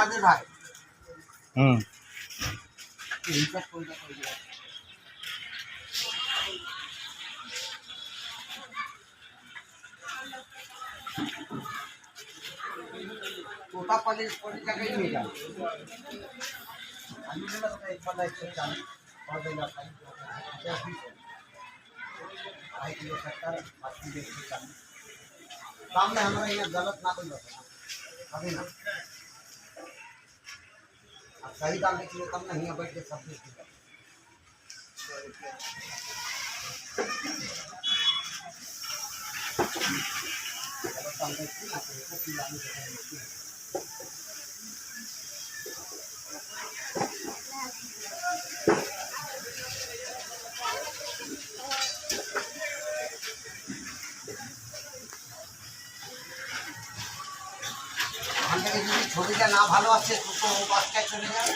আমাদের ভাই। হুম তোতা পালি কোটি টাকাই নিয়ে যান। আমি বললাম এক পাল্লা একটু চাল পাবে না খাই। भाई किलो 70 80 देखते चाल। काम में हमारा यहाँ गलत ना कोई होता अभी ना। अब सही दाम बेचिए तब ना यहाँ बैठ के सब बेचिए। गलत दाम बेचिए ना तो इसको पिलाने के लिए। ছবিটা না ভালো আছে তো বাচ্চা চলে যাবে।